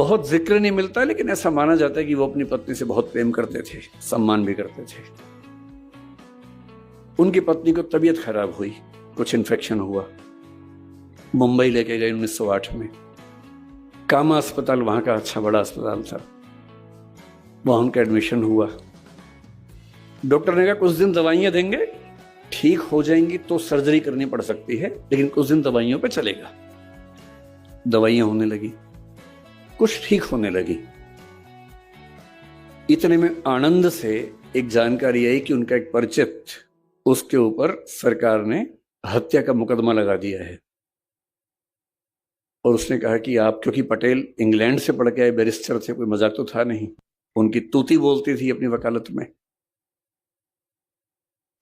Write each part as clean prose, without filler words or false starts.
बहुत जिक्र नहीं मिलता, लेकिन ऐसा माना जाता है कि वो अपनी पत्नी से बहुत प्रेम करते थे, सम्मान भी करते थे। उनकी पत्नी को तबीयत खराब हुई, कुछ इन्फेक्शन हुआ, मुंबई लेके गए 1908 में। कामा अस्पताल वहां का अच्छा बड़ा अस्पताल था, वहां उनका एडमिशन हुआ। डॉक्टर ने कहा कुछ दिन दवाइयां देंगे, ठीक हो जाएंगी तो सर्जरी करनी पड़ सकती है, लेकिन कुछ दिन दवाइयों पे चलेगा। दवाइयां होने लगी, कुछ ठीक होने लगी। इतने में आनंद से एक जानकारी आई कि उनका एक परिचित, उसके ऊपर सरकार ने हत्या का मुकदमा लगा दिया है। और उसने कहा कि आप, क्योंकि पटेल इंग्लैंड से पढ़ के आए बैरिस्टर थे, कोई मजाक तो था नहीं, उनकी तूती बोलती थी अपनी वकालत में।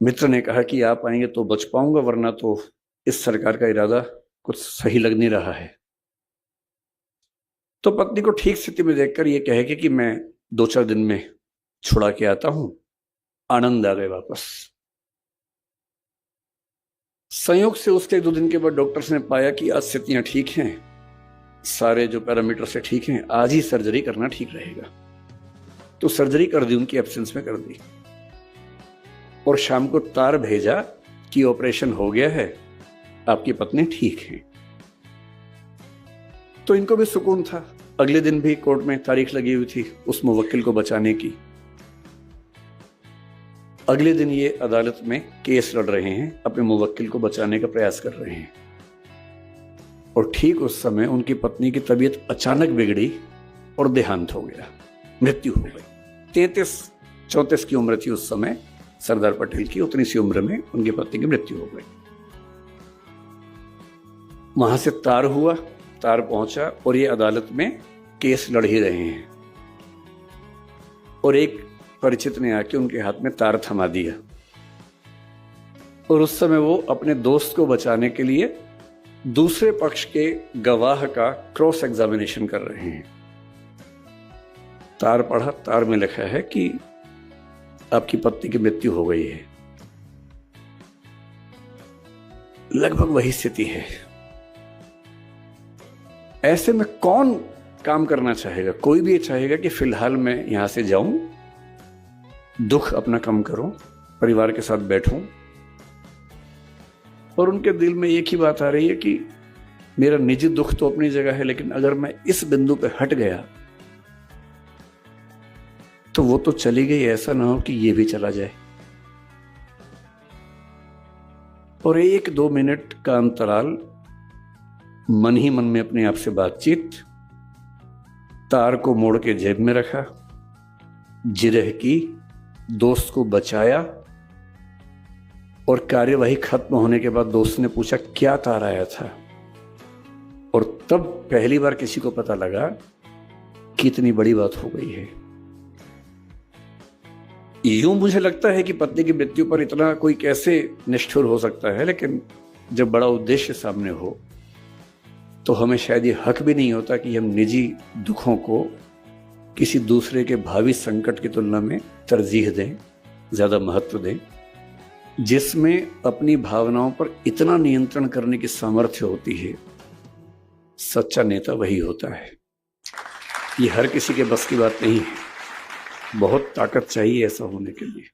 मित्र ने कहा कि आप आएंगे तो बच पाऊंगा, वरना तो इस सरकार का इरादा कुछ सही लग नहीं रहा है। तो पत्नी को ठीक स्थिति में देखकर ये कहे कि मैं 2-4 दिन में छुड़ा के आता हूं। आनंद आ गए वापस। संयोग से उसके 2 दिन के बाद डॉक्टर्स ने पाया कि आज स्थितियां ठीक हैं, सारे जो पैरामीटर से ठीक हैं, आज ही सर्जरी करना ठीक रहेगा। तो सर्जरी कर दी, उनकी एब्सेंस में कर दी। और शाम को तार भेजा कि ऑपरेशन हो गया है, आपकी पत्नी ठीक है। तो इनको भी सुकून था। अगले दिन भी कोर्ट में तारीख लगी हुई थी उस मुवक्किल को बचाने की। अगले दिन ये अदालत में केस लड़ रहे हैं, अपने मुवक्किल को बचाने का प्रयास कर रहे हैं। और ठीक उस समय उनकी पत्नी की तबीयत अचानक बिगड़ी और देहांत हो गया, मृत्यु हो गई। 33-34 की उम्र थी उस समय सरदार पटेल की। उतनी सी उम्र में उनकी पत्नी की मृत्यु हो गई। वहां से तार हुआ, तार पहुंचा और ये अदालत में केस लड़ ही रहे हैं। और एक परिचित ने आके उनके हाथ में तार थमा दिया। और उस समय वो अपने दोस्त को बचाने के लिए दूसरे पक्ष के गवाह का क्रॉस एग्जामिनेशन कर रहे हैं। तार पढ़ा, तार में लिखा है कि आपकी पत्नी की मृत्यु हो गई है। लगभग वही स्थिति है। ऐसे में कौन काम करना चाहेगा? कोई भी ये चाहेगा कि फिलहाल मैं यहां से जाऊं, दुख अपना कम करूं, परिवार के साथ बैठूं। और उनके दिल में एक ही बात आ रही है कि मेरा निजी दुख तो अपनी जगह है, लेकिन अगर मैं इस बिंदु पे हट गया तो वो तो चली गई, ऐसा ना हो कि ये भी चला जाए। और 1-2 मिनट का अंतराल, मन ही मन में अपने आप से बातचीत, तार को मोड़ के जेब में रखा, जिरह की, दोस्त को बचाया। और कार्यवाही खत्म होने के बाद दोस्त ने पूछा क्या तार आया था। और तब पहली बार किसी को पता लगा कि इतनी बड़ी बात हो गई है। यूं मुझे लगता है कि पत्नी की मृत्यु पर इतना कोई कैसे निष्ठुर हो सकता है, लेकिन जब बड़ा उद्देश्य सामने हो तो हमें शायद ये हक भी नहीं होता कि हम निजी दुखों को किसी दूसरे के भावी संकट की तुलना में तरजीह दें, ज्यादा महत्व दें। जिसमें अपनी भावनाओं पर इतना नियंत्रण करने की सामर्थ्य होती है, सच्चा नेता वही होता है। ये हर किसी के बस की बात नहीं है, बहुत ताकत चाहिए ऐसा होने के लिए।